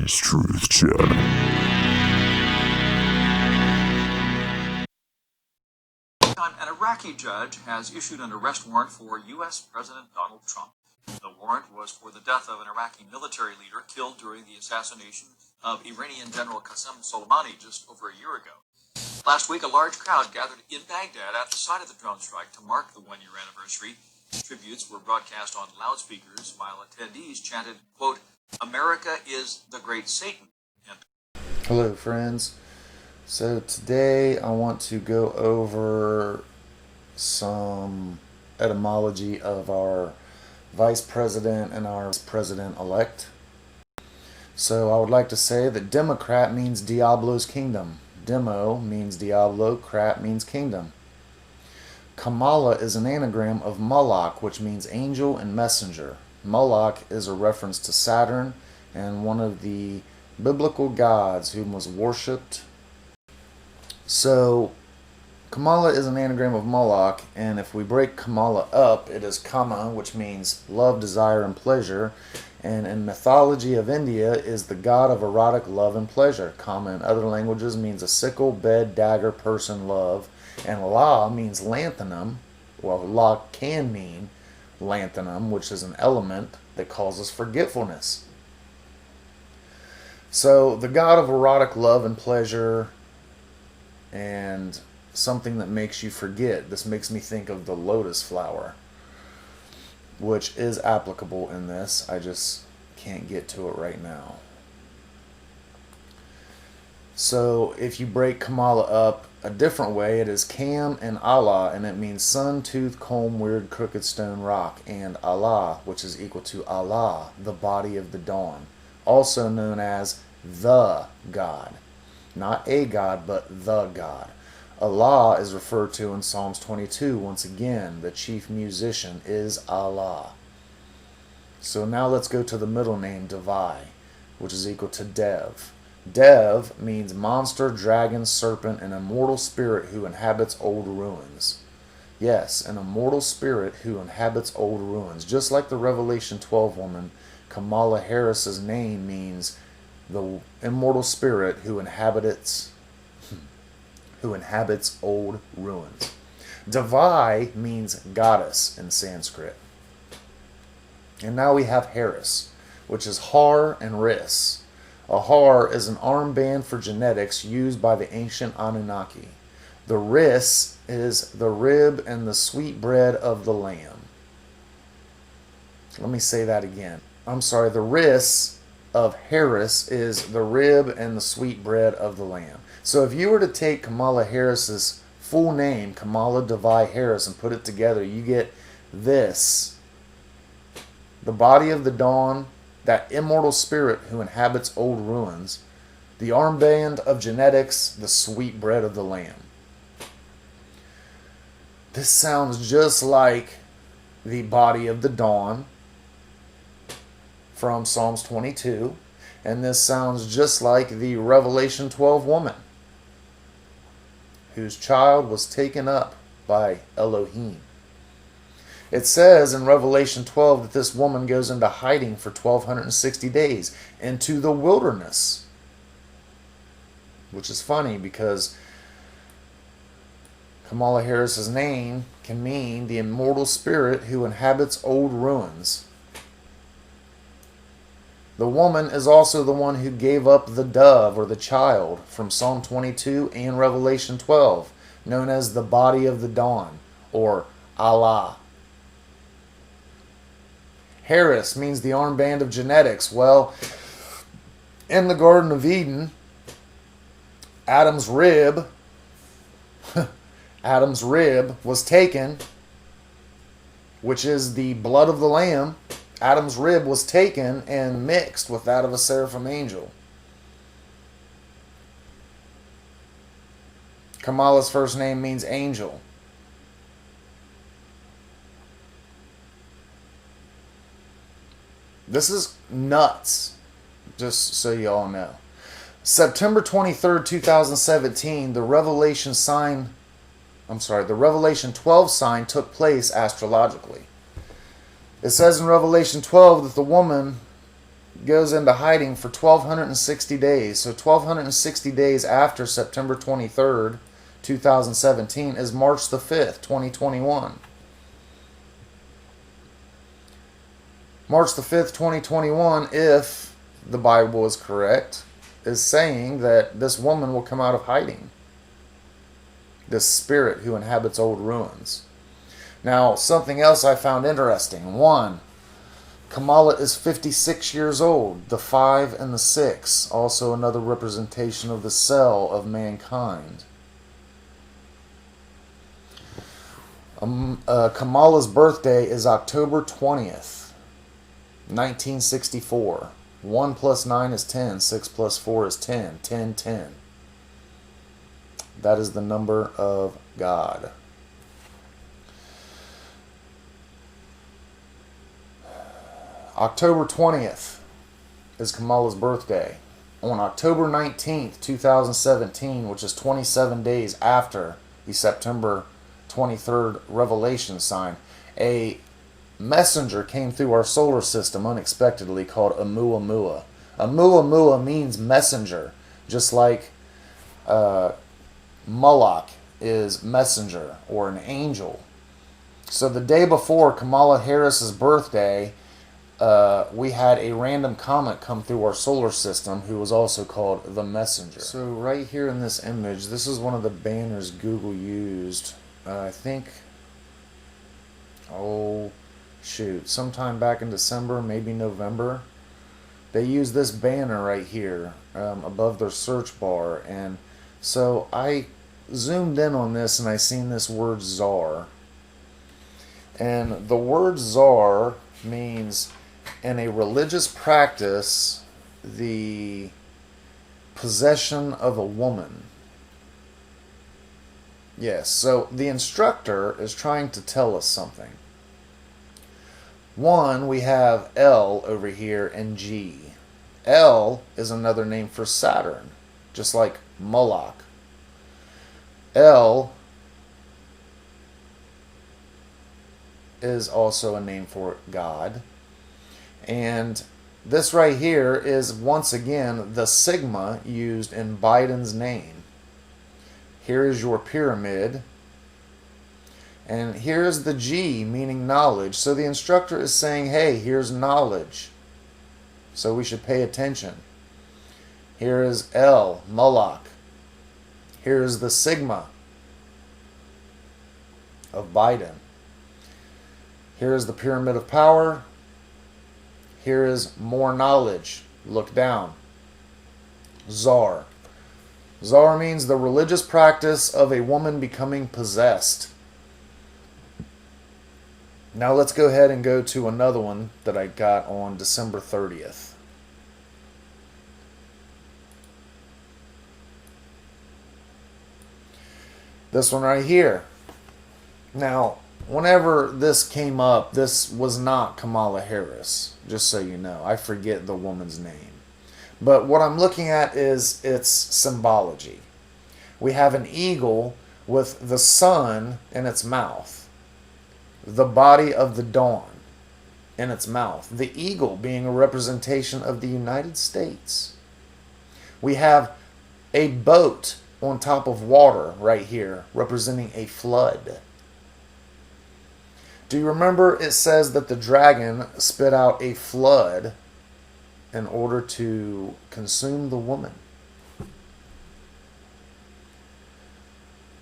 Today's Truth Channel. An Iraqi judge has issued an arrest warrant for U.S. President Donald Trump. The warrant was for the death of an Iraqi military leader killed during the assassination of Iranian General Qasem Soleimani just over a year ago. Last week, a large crowd gathered in Baghdad at the site of the drone strike to mark the one-year anniversary. Tributes were broadcast on loudspeakers while attendees chanted, quote, "America is the great Satan." Hello, friends. So today I want to go over some etymology of our vice president and our president-elect. So I would like to say that Democrat means Diablo's kingdom. Demo means Diablo, crat means kingdom. Kamala is an anagram of Moloch, which means angel and messenger. Moloch is a reference to Saturn and one of the biblical gods whom was worshipped. So Kamala is an anagram of Moloch, and if we break Kamala up, it is Kama, which means love, desire, and pleasure. And in mythology of India is the god of erotic love and pleasure. Kama in other languages means a sickle, bed, dagger, person, love. And La means lanthanum. Well, La can mean lanthanum, which is an element that causes forgetfulness. So the god of erotic love and pleasure and something that makes you forget. This makes me think of the lotus flower, which is applicable in this. I just can't get to it right now. So if you break Kamala up a different way, it is Kam and Allah, and it means sun, tooth, comb, weird, crooked stone, rock, and Allah, which is equal to Allah, the body of the dawn, also known as the God. Not a God, but the God. Allah is referred to in Psalms 22. Once again, the chief musician is Allah. So now let's go to the middle name, Devai, which is equal to Dev. Dev means monster, dragon, serpent, an immortal spirit who inhabits old ruins. Yes, an immortal spirit who inhabits old ruins. Just like the Revelation 12 woman, Kamala Harris's name means the immortal spirit who inhabits old ruins. Devai means goddess in Sanskrit. And now we have Harris, which is Har and Ris. A Har is an armband for genetics used by the ancient Anunnaki. The Ris is the rib and the sweet bread of the lamb. Let me say that again. The Ris of Harris is the rib and the sweet bread of the lamb. So if you were to take Kamala Harris's full name, Kamala Devai Harris, and put it together, you get this. The body of the dawn, that immortal spirit who inhabits old ruins, the armband of genetics, the sweet bread of the lamb. This sounds just like the body of the dawn from Psalms 22, and this sounds just like the Revelation 12 woman whose child was taken up by Elohim. It says in Revelation 12 that this woman goes into hiding for 1,260 days into the wilderness, which is funny because Kamala Harris's name can mean the immortal spirit who inhabits old ruins. The woman is also the one who gave up the dove or the child from Psalm 22 and Revelation 12, known as the body of the dawn or Allah. Harris means the armband of genetics. Well, in the Garden of Eden, Adam's rib was taken, which is the blood of the lamb. Adam's rib was taken and mixed with that of a seraphim angel. Kamala's first name means angel. This is nuts, just so you all know. September 23rd, 2017, the Revelation 12 sign took place astrologically. It says in Revelation 12 that the woman goes into hiding for 1,260 days. So 1,260 days after September 23rd, 2017 is March the 5th, 2021. March the 5th, 2021, if the Bible is correct, is saying that this woman will come out of hiding. This spirit who inhabits old ruins. Now, something else I found interesting. One, Kamala is 56 years old, the 5 and the 6, also another representation of the cell of mankind. Kamala's birthday is October 20th, 1964. 1 plus 9 is 10, 6 plus 4 is 10, 10, 10. That is the number of God. October 20th is Kamala's birthday. On October 19th, 2017, which is 27 days after the September 23rd revelation sign, a messenger came through our solar system unexpectedly called Oumuamua. Oumuamua means messenger, just like Moloch is messenger or an angel. So the day before Kamala Harris's birthday, we had a random comet come through our solar system who was also called the messenger. So right here in this image, this is one of the banners Google used. I think, sometime back in December, maybe November. They used this banner right here above their search bar. And so I zoomed in on this and I seen this word czar. And the word czar means, in a religious practice, the possession of a woman. Yes, so the instructor is trying to tell us something. One, we have L over here and G. L is another name for Saturn, just like Moloch. L is also a name for God. And this right here is, once again, the sigma used in Biden's name. Here is your pyramid. And here is the G, meaning knowledge. So the instructor is saying, hey, here's knowledge. So we should pay attention. Here is L, Moloch. Here is the sigma of Biden. Here is the pyramid of power. Here is more knowledge. Look down. Czar. Czar means the religious practice of a woman becoming possessed. Now let's go ahead and go to another one that I got on December 30th. This one right here. Now, whenever this came up, this was not Kamala Harris, just so you know. I forget the woman's name. But what I'm looking at is its symbology. We have an eagle with the sun in its mouth, the body of the dawn in its mouth, the eagle being a representation of the United States. We have a boat on top of water right here, representing a flood. Do you remember it says that the dragon spit out a flood in order to consume the woman?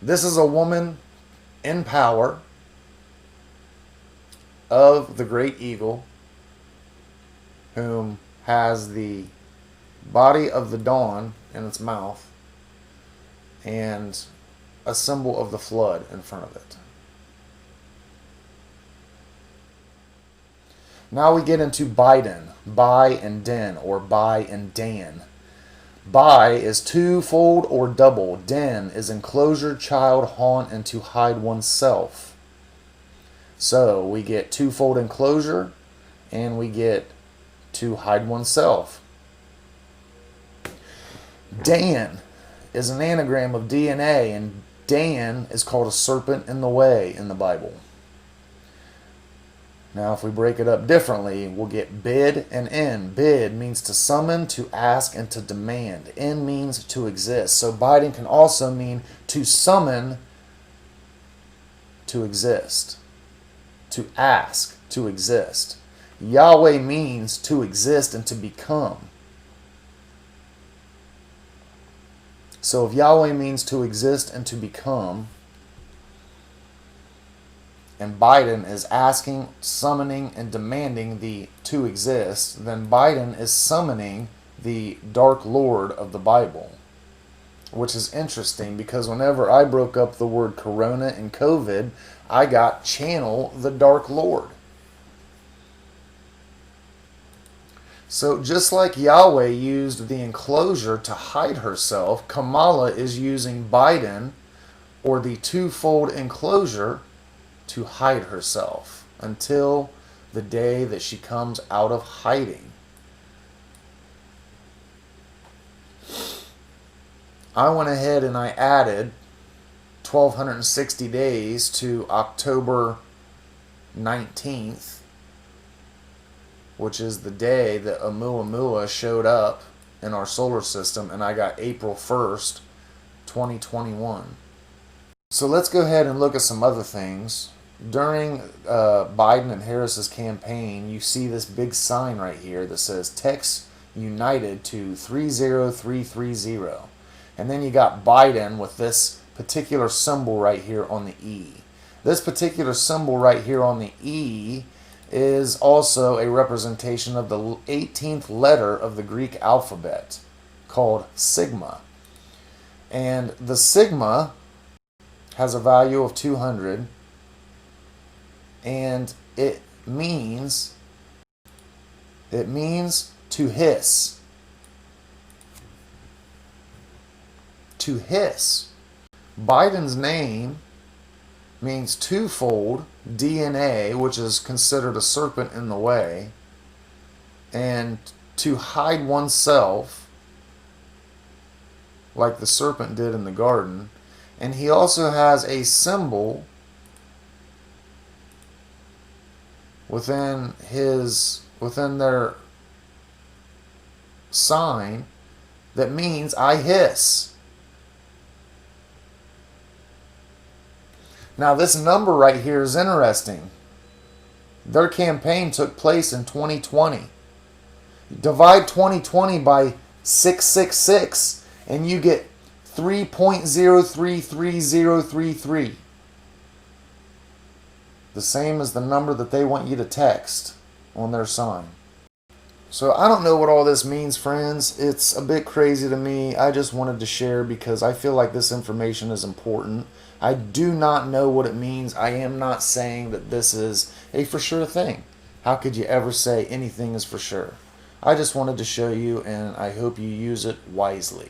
This is a woman in power of the great eagle, whom has the body of the dawn in its mouth and a symbol of the flood in front of it. Now we get into Biden, Bai and Den, or Bai and Dan. Bai is twofold or double. Den is enclosure, child, haunt, and to hide oneself. So we get twofold enclosure, and we get to hide oneself. Dan is an anagram of DNA, and Dan is called a serpent in the way in the Bible. Now, if we break it up differently, we'll get bid and in. Bid means to summon, to ask, and to demand. In means to exist. So Biden can also mean to summon, to exist. To ask, to exist. Yahweh means to exist and to become. So if Yahweh means to exist and to become, and Biden is asking, summoning, and demanding the to exist, then Biden is summoning the Dark Lord of the Bible. Which is interesting because whenever I broke up the word Corona and COVID, I got channel the Dark Lord. So just like Yahweh used the enclosure to hide herself, Kamala is using Biden or the twofold enclosure to hide herself until the day that she comes out of hiding. I went ahead and I added 1,260 days to October 19th, which is the day that Oumuamua showed up in our solar system, and I got April 1st, 2021. So let's go ahead and look at some other things. During Biden and Harris's campaign, you see this big sign right here that says Text United to 30330. And then you got Biden with this particular symbol right here on the E. This particular symbol right here on the E is also a representation of the 18th letter of the Greek alphabet called sigma. And the sigma has a value of 200, and it means to hiss. To hiss. Biden's name means twofold DNA, which is considered a serpent in the way, and to hide oneself, like the serpent did in the garden. And he also has a symbol within their sign that means I hiss. Now this number right here is interesting. Their campaign took place in 2020. Divide 2020 by 666 and you get 3.033033. The same as the number that they want you to text on their sign. So I don't know what all this means, friends. It's a bit crazy to me. I just wanted to share because I feel like this information is important. I do not know what it means. I am not saying that this is a for sure thing. How could you ever say anything is for sure? I just wanted to show you, and I hope you use it wisely.